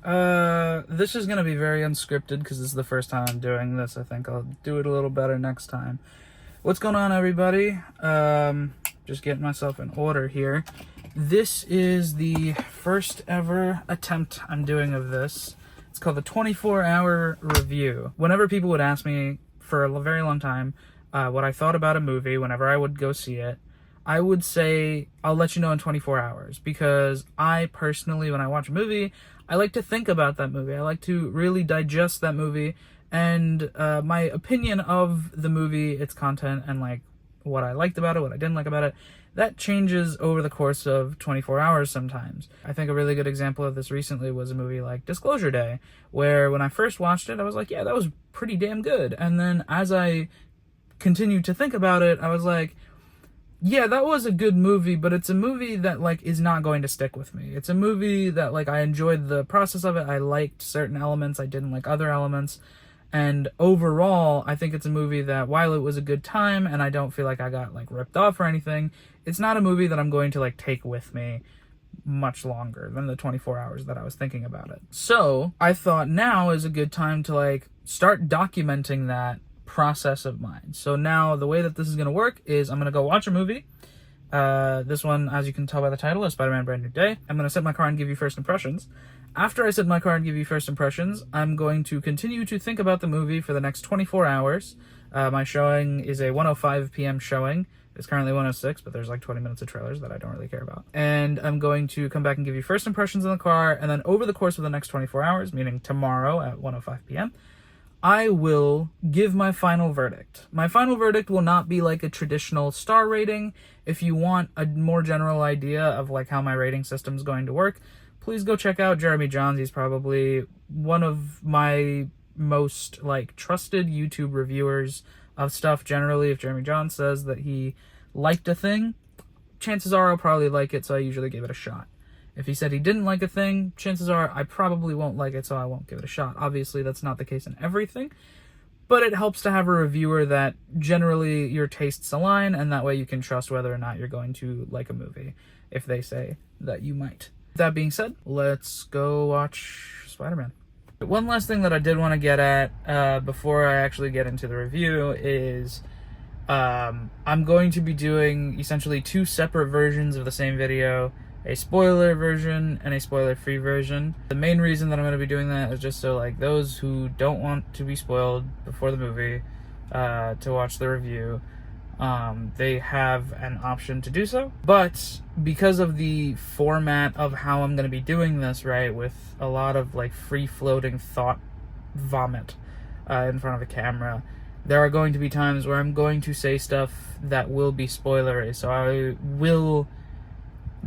This is gonna be very unscripted because this is the first time I'm doing this. I think I'll do it a little better next time. What's going on, everybody? Just getting myself in order here. This is the first ever attempt I'm doing of this. It's called the 24-hour review. Whenever people would ask me for a very long time what I thought about a movie, whenever I would go see it, I would say, I'll let you know in 24 hours. Because I personally, when I watch a movie, I like to think about that movie. I like to really digest that movie and my opinion of the movie, its content, and like what I liked about it, what I didn't like about it, that changes over the course of 24 hours sometimes. I think a really good example of this recently was a movie like Disclosure Day, where when I first watched it, I was like, yeah, that was pretty damn good. And then as I continued to think about it, I was like, yeah, that was a good movie, but it's a movie that, like, is not going to stick with me. It's a movie that, like, I enjoyed the process of it. I liked certain elements. I didn't like other elements. And overall, I think it's a movie that, while it was a good time, and I don't feel like I got, like, ripped off or anything, it's not a movie that I'm going to, like, take with me much longer than the 24 hours that I was thinking about it. So, I thought now is a good time to, like, start documenting that process of mine. So now the way that this is going to work is I'm going to go watch a movie. This one, as you can tell by the title, is Spider-Man Brand New Day. I'm going to sit in my car and give you first impressions. After I sit in my car and give you first impressions, I'm going to continue to think about the movie for the next 24 hours. My showing is a 1:05 p.m. showing. It's currently 1:06, but there's like 20 minutes of trailers that I don't really care about. And I'm going to come back and give you first impressions in the car, and then over the course of the next 24 hours, meaning tomorrow at 1:05 p.m., I will give my final verdict. My final verdict will not be like a traditional star rating. If you want a more general idea of like how my rating system is going to work, please go check out Jeremy Jahns. He's probably one of my most like trusted YouTube reviewers of stuff generally. If Jeremy Jahns says that he liked a thing, chances are I'll probably like it, so I usually give it a shot. If he said he didn't like a thing, chances are I probably won't like it, so I won't give it a shot. Obviously, that's not the case in everything, but it helps to have a reviewer that generally your tastes align, and that way you can trust whether or not you're going to like a movie if they say that you might. That being said, let's go watch Spider-Man. One last thing that I did want to get at before I actually get into the review is I'm going to be doing essentially two separate versions of the same video, a spoiler version and a spoiler-free version. The main reason that I'm going to be doing that is just so like those who don't want to be spoiled before the movie to watch the review, they have an option to do so. But because of the format of how I'm going to be doing this, right, with a lot of like free-floating thought vomit in front of a camera, there are going to be times where I'm going to say stuff that will be spoilery. So I will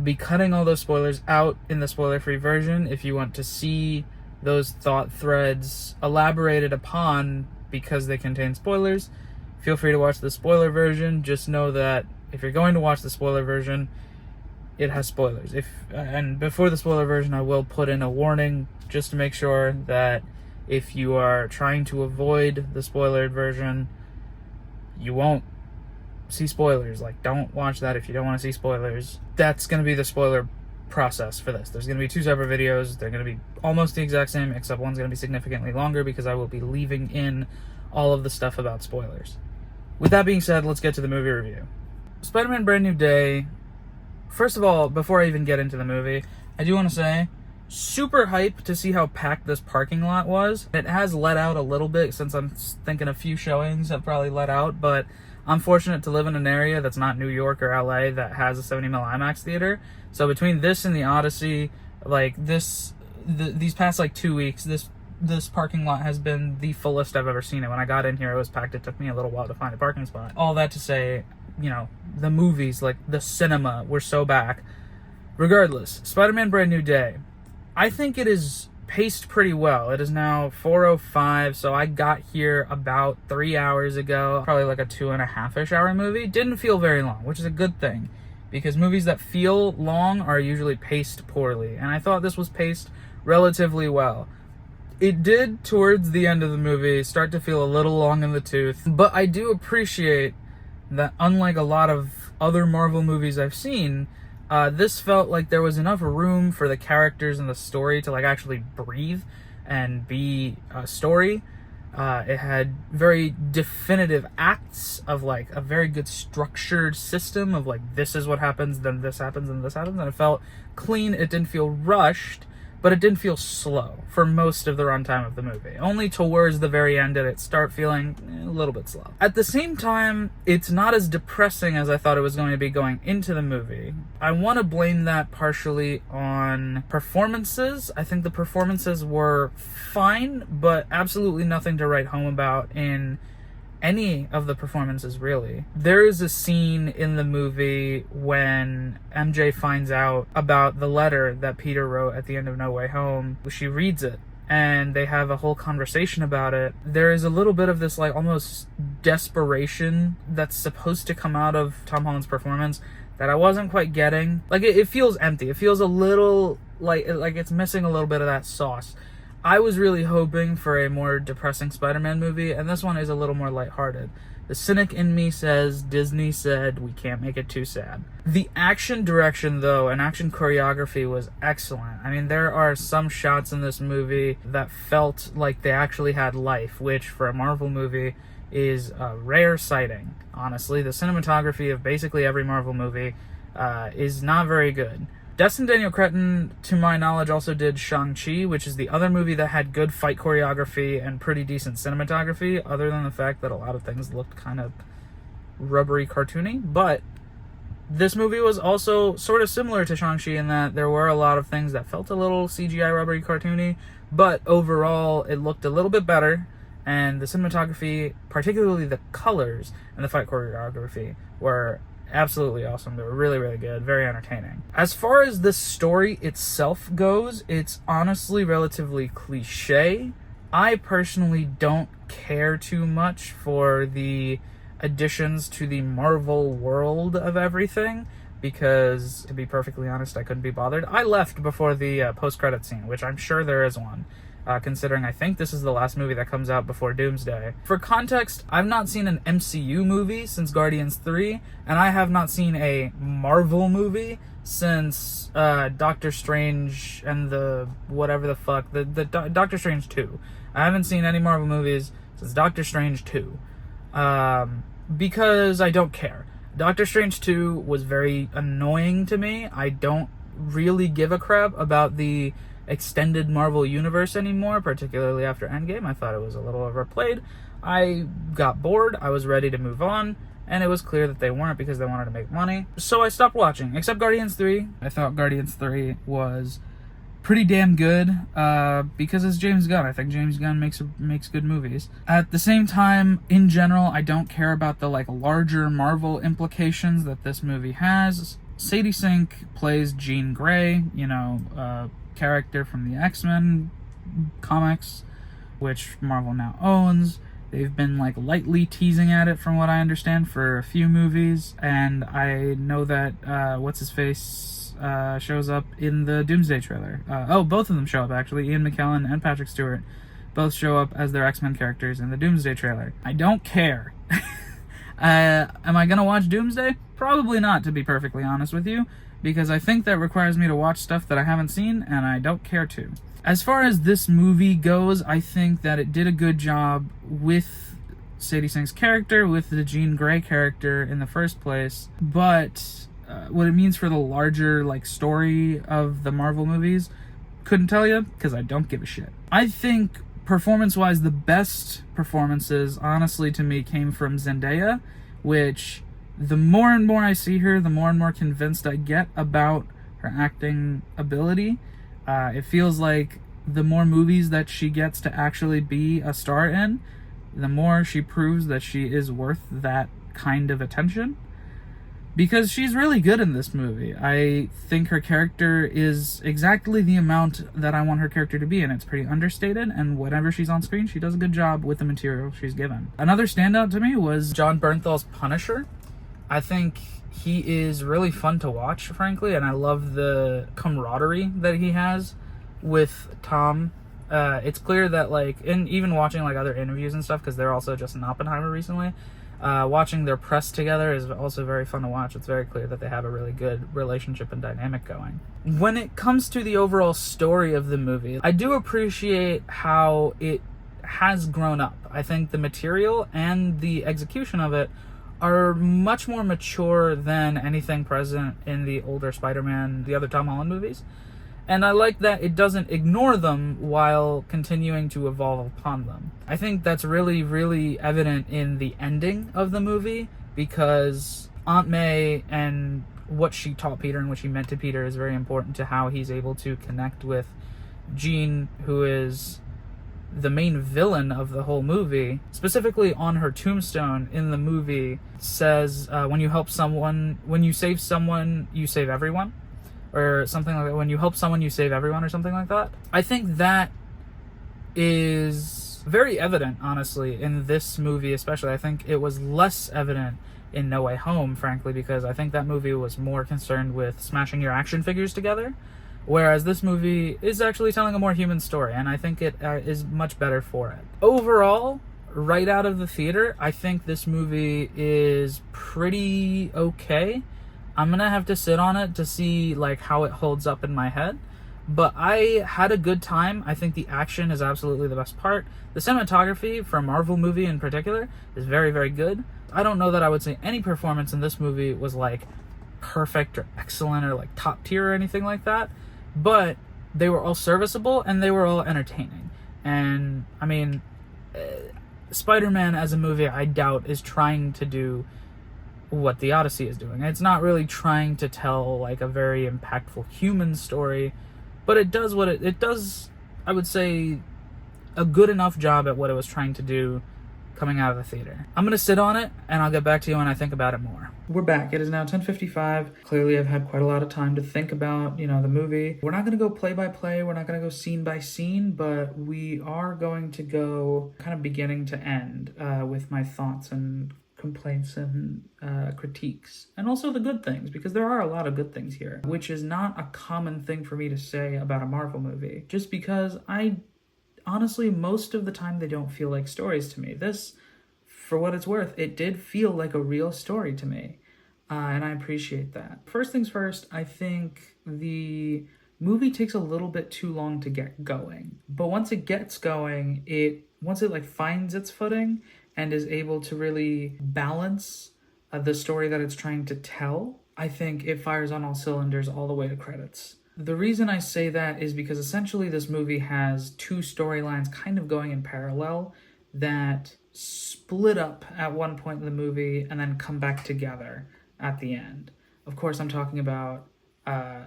be cutting all those spoilers out in the spoiler-free version. If you want to see those thought threads elaborated upon because they contain spoilers, feel free to watch the spoiler version. Just know that if you're going to watch the spoiler version, it has spoilers. And before the spoiler version, I will put in a warning just to make sure that if you are trying to avoid the spoilered version, you won't see spoilers. Like, don't watch that if you don't want to see spoilers. That's going to be the spoiler process for this. There's going to be two separate videos. They're going to be almost the exact same, except one's going to be significantly longer because I will be leaving in all of the stuff about spoilers. With that being said, let's get to the movie review. Spider-Man Brand New Day. First of all, before I even get into the movie, I do want to say, super hype to see how packed this parking lot was. It has let out a little bit since I'm thinking a few showings have probably let out, but I'm fortunate to live in an area that's not New York or LA that has a 70mm IMAX theater. So between this and the Odyssey, like these past like 2 weeks, this parking lot has been the fullest I've ever seen it. When I got in here, it was packed. It took me a little while to find a parking spot. All that to say, you know, the movies, like the cinema, were so back. Regardless, Spider-Man Brand New Day, I think it is paced pretty well. It is now 4:05, so I got here about 3 hours ago. Probably like a 2.5-ish hour movie. Didn't feel very long, which is a good thing, because movies that feel long are usually paced poorly, and I thought this was paced relatively well. It did, towards the end of the movie, start to feel a little long in the tooth, but I do appreciate that, unlike a lot of other Marvel movies I've seen, This felt like there was enough room for the characters and the story to like actually breathe and be a story. It had very definitive acts of like a very good structured system of like, this is what happens, then this happens, and this happens, and it felt clean. It didn't feel rushed, but it didn't feel slow for most of the runtime of the movie. Only towards the very end did it start feeling a little bit slow. At the same time, it's not as depressing as I thought it was going to be going into the movie. I want to blame that partially on performances. I think the performances were fine, but absolutely nothing to write home about in any of the performances, really. There is a scene in the movie when MJ finds out about the letter that Peter wrote at the end of No Way Home. She reads it, and they have a whole conversation about it. There is a little bit of this, like, almost desperation that's supposed to come out of Tom Holland's performance that I wasn't quite getting. Like, it feels empty. It feels a little like it's missing a little bit of that sauce. I was really hoping for a more depressing Spider-Man movie, and this one is a little more lighthearted. The cynic in me says Disney said we can't make it too sad. The action direction, though, and action choreography was excellent. I mean, there are some shots in this movie that felt like they actually had life, which for a Marvel movie is a rare sighting. Honestly, the cinematography of basically every Marvel movie is not very good. Destin Daniel Cretton, to my knowledge, also did Shang-Chi, which is the other movie that had good fight choreography and pretty decent cinematography, other than the fact that a lot of things looked kind of rubbery, cartoony. But this movie was also sort of similar to Shang-Chi in that there were a lot of things that felt a little CGI rubbery, cartoony, but overall it looked a little bit better, and the cinematography, particularly the colors and the fight choreography, were absolutely awesome. They were really, really good, very entertaining. As far as the story itself goes, it's honestly relatively cliche. I personally don't care too much for the additions to the Marvel world of everything, because, to be perfectly honest, I couldn't be bothered. I left before the post-credit scene, which I'm sure there is one. Considering I think this is the last movie that comes out before Doomsday. For context, I've not seen an MCU movie since Guardians 3, and I have not seen a Marvel movie since Doctor Strange and the whatever the fuck, the Doctor Strange 2. I haven't seen any Marvel movies since Doctor Strange 2, because I don't care. Doctor Strange 2 was very annoying to me. I don't really give a crap about the extended Marvel universe anymore, particularly after Endgame. I thought it was a little overplayed. I got bored, I was ready to move on, and it was clear that they weren't because they wanted to make money. So I stopped watching, except Guardians 3. I thought Guardians 3 was pretty damn good, because it's James Gunn. I think James Gunn makes good movies. At the same time, in general, I don't care about the like larger Marvel implications that this movie has. Sadie Sink plays Jean Grey, character from the X-Men comics, which Marvel now owns. They've been like lightly teasing at it, from what I understand, for a few movies, and I know that what's-his-face shows up in the Doomsday trailer. Both of them show up, actually. Ian McKellen and Patrick Stewart both show up as their X-Men characters in the Doomsday trailer. I don't care. Am I gonna watch Doomsday? Probably not, to be perfectly honest with you, because I think that requires me to watch stuff that I haven't seen, and I don't care to. As far as this movie goes, I think that it did a good job with Sadie Sink's character, with the Jean Grey character in the first place, but what it means for the larger story of the Marvel movies, couldn't tell you, because I don't give a shit. I think, performance-wise, the best performances, honestly, to me, came from Zendaya, which, the more and more I see her, the more and more convinced I get about her acting ability. It feels like the more movies that she gets to actually be a star in, the more she proves that she is worth that kind of attention. Because she's really good in this movie. I think her character is exactly the amount that I want her character to be, and it's pretty understated, and whenever she's on screen, she does a good job with the material she's given. Another standout to me was Jon Bernthal's Punisher. I think he is really fun to watch, frankly, and I love the camaraderie that he has with Tom. It's clear that, and even watching, other interviews and stuff, because they're also just in Oppenheimer recently, Watching their press together is also very fun to watch. It's very clear that they have a really good relationship and dynamic going. When it comes to the overall story of the movie, I do appreciate how it has grown up. I think the material and the execution of it are much more mature than anything present in the older Spider-Man, the other Tom Holland movies. And I like that it doesn't ignore them while continuing to evolve upon them. I think that's really, really evident in the ending of the movie, because Aunt May and what she taught Peter and what she meant to Peter is very important to how he's able to connect with Jean, who is the main villain of the whole movie. Specifically on her tombstone in the movie says, when you save someone, you save everyone. Or something like that. When you help someone, you save everyone, or something like that. I think that is very evident, honestly, in this movie especially. I think it was less evident in No Way Home, frankly, because I think that movie was more concerned with smashing your action figures together, whereas this movie is actually telling a more human story, and I think it is much better for it. Overall, right out of the theater, I think this movie is pretty okay. I'm gonna have to sit on it to see like how it holds up in my head, but I had a good time. I think the action is absolutely the best part. The cinematography for a Marvel movie in particular is very, very good. I don't know that I would say any performance in this movie was like perfect or excellent or like top tier or anything like that, but they were all serviceable and they were all entertaining. And I mean, Spider-Man as a movie, I doubt is trying to do what the Odyssey is doing. It's not really trying to tell like a very impactful human story, but it does what it does, I would say, a good enough job at what it was trying to do coming out of the theater. I'm gonna sit on it and I'll get back to you when I think about it more. We're back. It is now 10:55. Clearly I've had quite a lot of time to think about, the movie. We're not gonna go play by play, we're not gonna go scene by scene, but we are going to go kind of beginning to end with my thoughts and complaints and critiques, and also the good things, because there are a lot of good things here, which is not a common thing for me to say about a Marvel movie, just because I honestly, most of the time, they don't feel like stories to me. This, for what it's worth, it did feel like a real story to me, and I appreciate that. First things first, I think the movie takes a little bit too long to get going, but once it gets going, once it like finds its footing and is able to really balance the story that it's trying to tell, I think it fires on all cylinders all the way to credits. The reason I say that is because essentially this movie has two storylines kind of going in parallel that split up at one point in the movie and then come back together at the end. Of course, I'm talking about I'm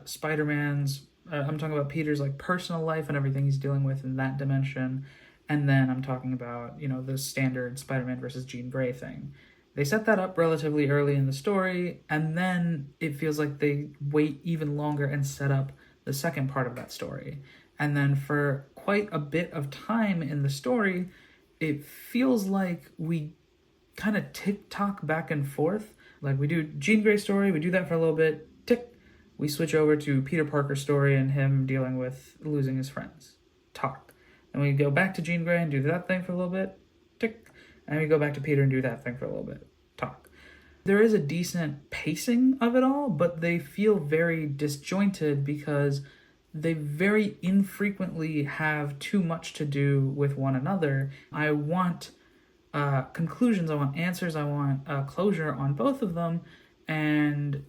talking about Peter's like personal life and everything he's dealing with in that dimension. And then I'm talking about, the standard Spider-Man versus Jean Grey thing. They set that up relatively early in the story, and then it feels like they wait even longer and set up the second part of that story. And then for quite a bit of time in the story, it feels like we kind of tick-tock back and forth. Like we do Jean Grey story, we do that for a little bit, tick. We switch over to Peter Parker's story and him dealing with losing his friends. Talk. And we go back to Jean Grey and do that thing for a little bit, tick. And we go back to Peter and do that thing for a little bit, talk. There is a decent pacing of it all, but they feel very disjointed because they very infrequently have too much to do with one another. I want conclusions, I want answers, I want closure on both of them, and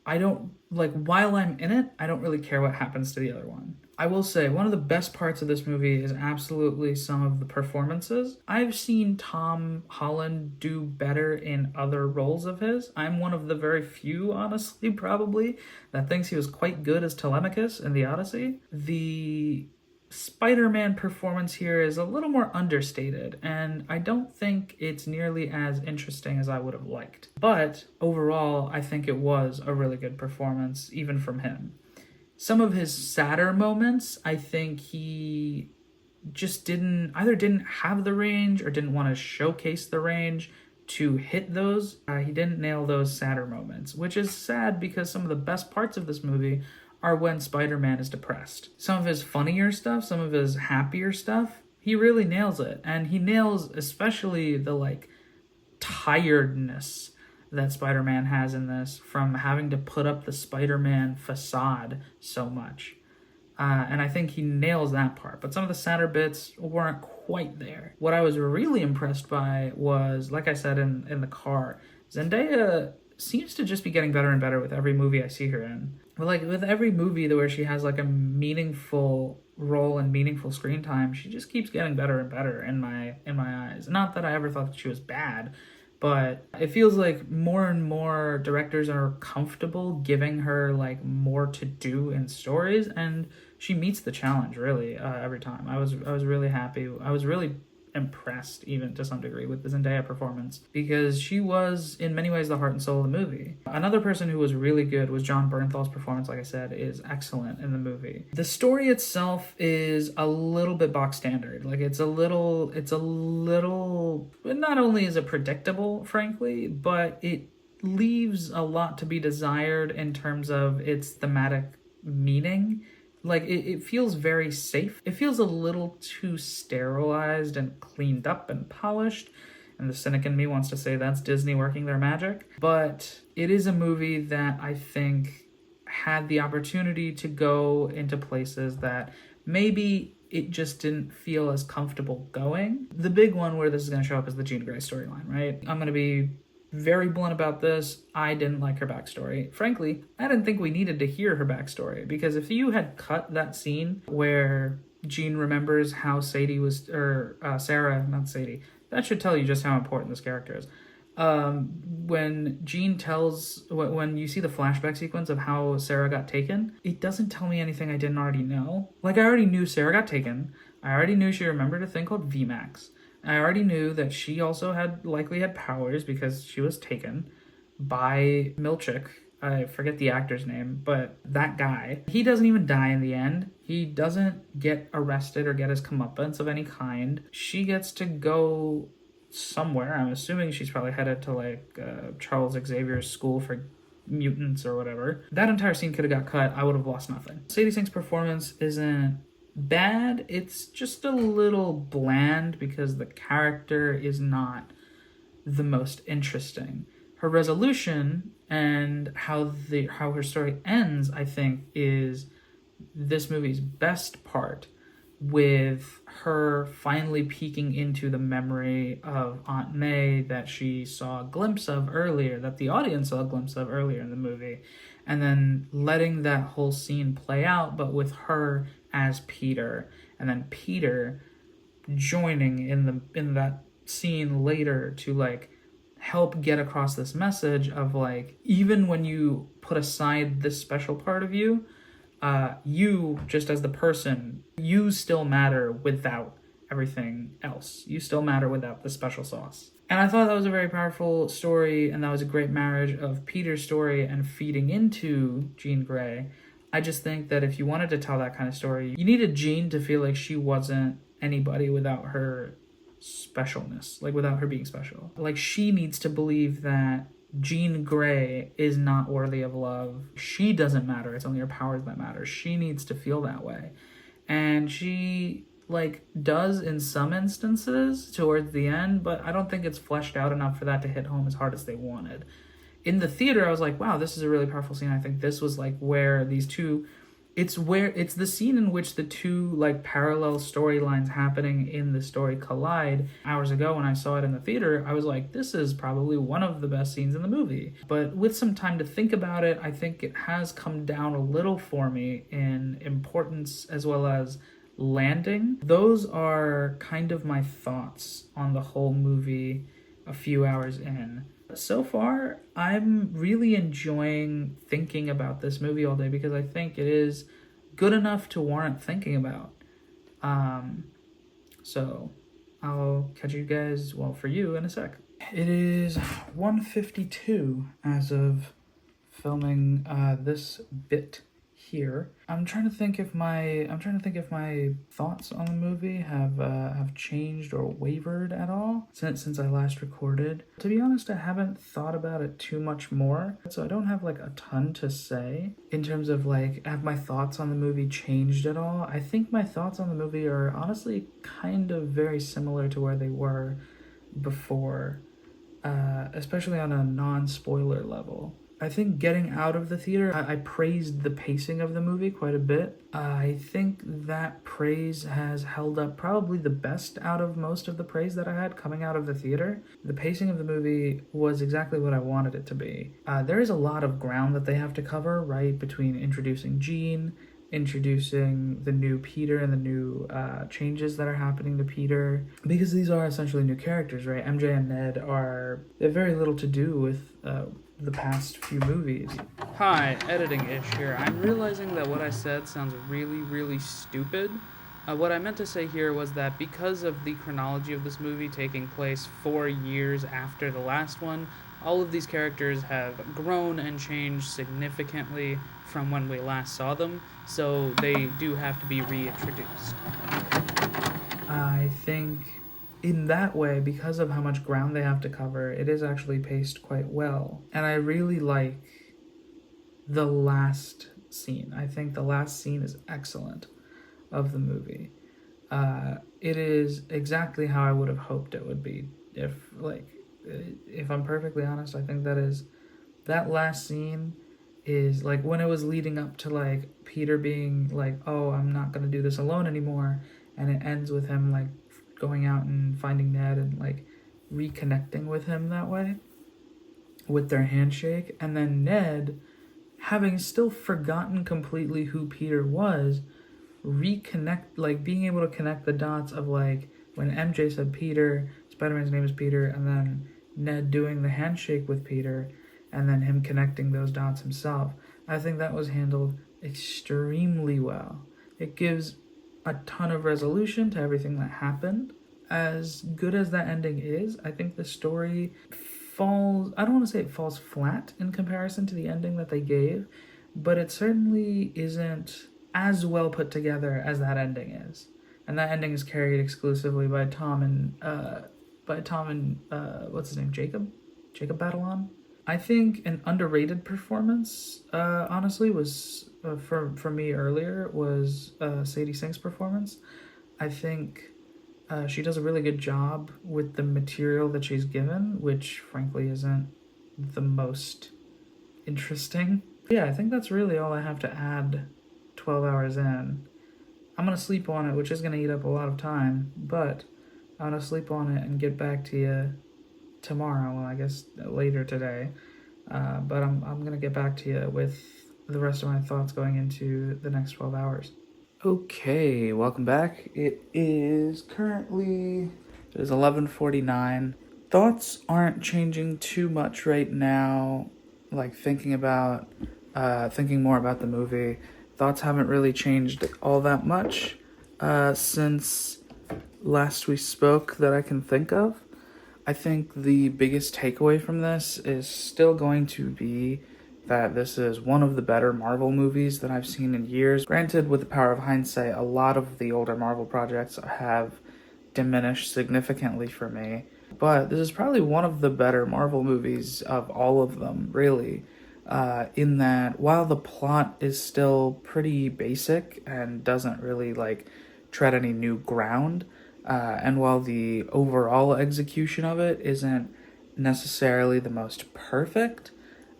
I don't, while I'm in it, I don't really care what happens to the other one. I will say, one of the best parts of this movie is absolutely some of the performances. I've seen Tom Holland do better in other roles of his. I'm one of the very few, honestly, probably, that thinks he was quite good as Telemachus in The Odyssey. The Spider-Man performance here is a little more understated, and I don't think it's nearly as interesting as I would have liked. But overall, I think it was a really good performance, even from him. Some of his sadder moments, I think he just didn't have the range or didn't want to showcase the range to hit those. He didn't nail those sadder moments, which is sad because some of the best parts of this movie are when Spider-Man is depressed. Some of his funnier stuff, some of his happier stuff, he really nails it. And he nails especially the tiredness that Spider-Man has in this from having to put up the Spider-Man facade so much. And I think he nails that part. But some of the sadder bits weren't quite there. What I was really impressed by was, like I said in the car, Zendaya seems to just be getting better and better with every movie I see her in. But like with every movie where she has like a meaningful role and meaningful screen time, she just keeps getting better and better in my eyes. Not that I ever thought that she was bad, but it feels like more and more directors are comfortable giving her like more to do in stories, and she meets the challenge really every time. I was really happy. I was really impressed, even to some degree, with the Zendaya performance, because she was in many ways the heart and soul of the movie. Another person who was really good was Jon Bernthal's performance. Like I said, is excellent in the movie. The story itself is a little bit box standard. Like it's a little not only is it predictable, frankly, but it leaves a lot to be desired in terms of its thematic meaning. Like, it feels very safe. It feels a little too sterilized and cleaned up and polished. And the cynic in me wants to say that's Disney working their magic. But it is a movie that I think had the opportunity to go into places that maybe it just didn't feel as comfortable going. The big one where this is going to show up is the Jean Grey storyline, right? I'm going to be very blunt about this. I didn't like her backstory. Frankly, I didn't think we needed to hear her backstory, because if you had cut that scene where Jean remembers how Sadie was, or Sarah, not Sadie, that should tell you just how important this character is. When Jean when you see the flashback sequence of how Sarah got taken, it doesn't tell me anything I didn't already know. Like, I already knew Sarah got taken. I already knew she remembered a thing called VMAX. I already knew that she also likely had powers because she was taken by Milchick. I forget the actor's name, but that guy. He doesn't even die in the end. He doesn't get arrested or get his comeuppance of any kind. She gets to go somewhere. I'm assuming she's probably headed to like Charles Xavier's school for mutants or whatever. That entire scene could have got cut. I would have lost nothing. Sadie Sink's performance isn't bad. It's just a little bland because the character is not the most interesting. Her resolution and how her story ends, I think, is this movie's best part, with her finally peeking into the memory of Aunt May that she saw a glimpse of earlier, that the audience saw a glimpse of earlier in the movie, and then letting that whole scene play out, but with her as Peter, and then Peter joining in that scene later to like help get across this message of like, even when you put aside this special part of you, you just as the person, you still matter without everything else. You still matter without the special sauce. And I thought that was a very powerful story, and that was a great marriage of Peter's story and feeding into Jean Grey. I just think that if you wanted to tell that kind of story, you needed Jean to feel like she wasn't anybody without her specialness, like without her being special. Like, she needs to believe that Jean Grey is not worthy of love. She doesn't matter. It's only her powers that matter. She needs to feel that way. And she like does in some instances towards the end, but I don't think it's fleshed out enough for that to hit home as hard as they wanted. In the theater, I was like, wow, this is a really powerful scene. I think this was like where these two, it's the scene in which the two like parallel storylines happening in the story collide. Hours ago when I saw it in the theater, I was like, this is probably one of the best scenes in the movie. But with some time to think about it, I think it has come down a little for me in importance as well as landing. Those are kind of my thoughts on the whole movie a few hours in. So far, I'm really enjoying thinking about this movie all day because I think it is good enough to warrant thinking about. So I'll catch you guys, well, for you in a sec. It is 1:52 as of filming this bit here. I'm trying to think if my thoughts on the movie have changed or wavered at all since I last recorded. To be honest, I haven't thought about it too much more, so I don't have like a ton to say in terms of like, have my thoughts on the movie changed at all? I think my thoughts on the movie are honestly kind of very similar to where they were before especially on a non-spoiler level. I think getting out of the theater, I praised the pacing of the movie quite a bit. I think that praise has held up probably the best out of most of the praise that I had coming out of the theater. The pacing of the movie was exactly what I wanted it to be. There is a lot of ground that they have to cover, right, between introducing Jean, introducing the new Peter and the new changes that are happening to Peter, because these are essentially new characters, right? MJ and Ned they have very little to do with the past few movies. Hi, editing ish here. I'm realizing that what I said sounds really, really stupid. What I meant to say here was that because of the chronology of this movie taking place 4 years after the last one, all of these characters have grown and changed significantly from when we last saw them, so they do have to be reintroduced. I think in that way, because of how much ground they have to cover, it is actually paced quite well. And I really like the last scene. I think the last scene is excellent of the movie. It is exactly how I would have hoped it would be. If I'm perfectly honest, I think that last scene is like when it was leading up to like Peter being like, oh, I'm not gonna do this alone anymore, and it ends with him like going out and finding Ned and like reconnecting with him that way with their handshake, and then Ned, having still forgotten completely who Peter was, being able to connect the dots of like when MJ said Peter, Spider-Man's name is Peter, and then Ned doing the handshake with Peter, and then him connecting those dots himself. I think that was handled extremely well. It gives a ton of resolution to everything that happened. As good as that ending is, I think the story I don't want to say it falls flat in comparison to the ending that they gave, but it certainly isn't as well put together as that ending is. And that ending is carried exclusively by Tom and what's his name, Jacob Batalon. I think an underrated performance, honestly, was for me earlier was Sadie Sink's performance. I think she does a really good job with the material that she's given, which frankly isn't the most interesting. Yeah, I think that's really all I have to add 12 hours in. I'm going to sleep on it, which is going to eat up a lot of time, but I'm going to sleep on it and get back to you tomorrow, well, I guess later today. But I'm going to get back to you with the rest of my thoughts going into the next 12 hours. Okay, welcome back. It is 11:49. Thoughts aren't changing too much right now, like thinking more about the movie. Thoughts haven't really changed all that much since last we spoke that I can think of. I think the biggest takeaway from this is still going to be that this is one of the better Marvel movies that I've seen in years. Granted, with the power of hindsight, a lot of the older Marvel projects have diminished significantly for me, but this is probably one of the better Marvel movies of all of them, really. In that, while the plot is still pretty basic and doesn't really like tread any new ground, and while the overall execution of it isn't necessarily the most perfect,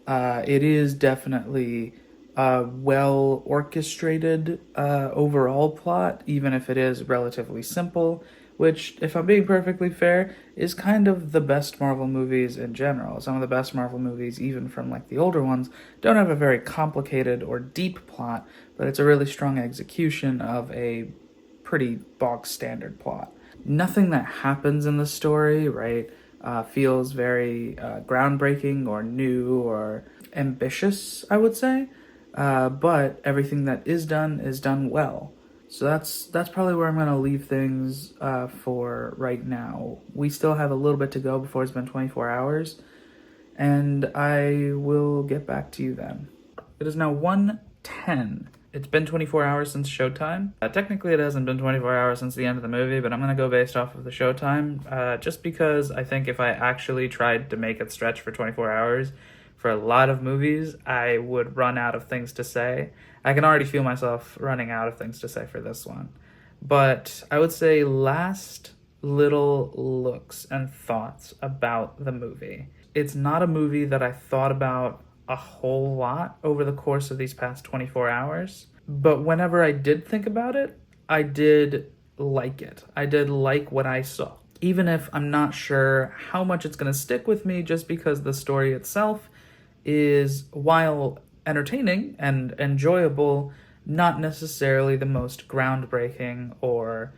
it is definitely a well orchestrated overall plot, even if it is relatively simple, which, if I'm being perfectly fair, is kind of the best Marvel movies in general. Some of the best Marvel movies, even from like the older ones, don't have a very complicated or deep plot, but it's a really strong execution of a pretty bog standard plot. Nothing that happens in the story, right, feels very groundbreaking or new or ambitious, I would say, but everything that is done well. So that's probably where I'm going to leave things for right now. We still have a little bit to go before it's been 24 hours, and I will get back to you then. It is now 1:10. It's been 24 hours since showtime. Technically, it hasn't been 24 hours since the end of the movie, but I'm going to go based off of the showtime, just because I think if I actually tried to make it stretch for 24 hours for a lot of movies, I would run out of things to say. I can already feel myself running out of things to say for this one. But I would say last little looks and thoughts about the movie. It's not a movie that I thought about a whole lot over the course of these past 24 hours, but whenever I did think about it, I did like it. I did like what I saw. Even if I'm not sure how much it's going to stick with me, just because the story itself is, while entertaining and enjoyable, not necessarily the most groundbreaking or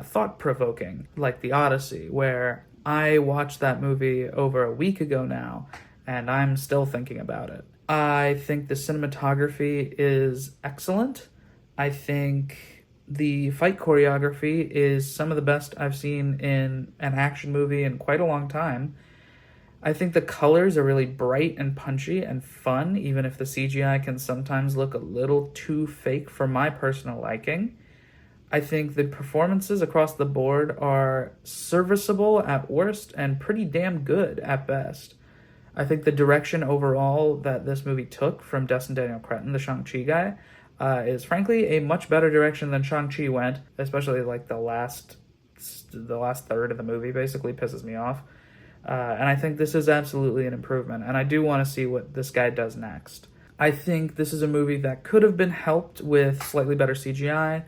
thought-provoking, like The Odyssey, where I watched that movie over a week ago now, and I'm still thinking about it. I think the cinematography is excellent. I think the fight choreography is some of the best I've seen in an action movie in quite a long time. I think the colors are really bright and punchy and fun, even if the CGI can sometimes look a little too fake for my personal liking. I think the performances across the board are serviceable at worst and pretty damn good at best. I think the direction overall that this movie took from Destin Daniel Cretton, the Shang-Chi guy, is frankly a much better direction than Shang-Chi went, especially like the last third of the movie basically pisses me off. And I think this is absolutely an improvement, and I do want to see what this guy does next. I think this is a movie that could have been helped with slightly better CGI,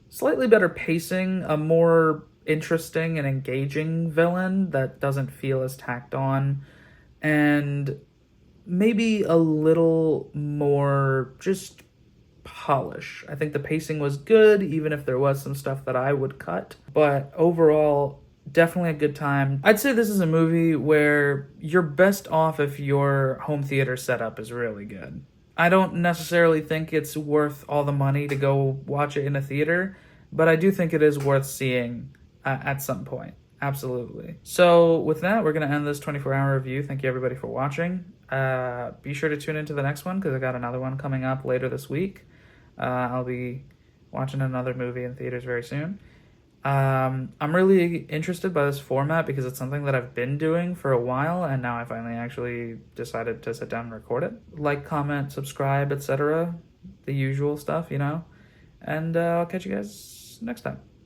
slightly better pacing, a more interesting and engaging villain that doesn't feel as tacked on, and maybe a little more just polish. I think the pacing was good, even if there was some stuff that I would cut. But overall, definitely a good time. I'd say this is a movie where you're best off if your home theater setup is really good. I don't necessarily think it's worth all the money to go watch it in a theater, but I do think it is worth seeing at some point. Absolutely. So with that, we're going to end this 24-hour review. Thank you everybody for watching. Be sure to tune into the next one because I got another one coming up later this week. I'll be watching another movie in theaters very soon. I'm really interested by this format because it's something that I've been doing for a while, and now I finally actually decided to sit down and record it. Like, comment, subscribe, etc. The usual stuff, you know. And I'll catch you guys next time.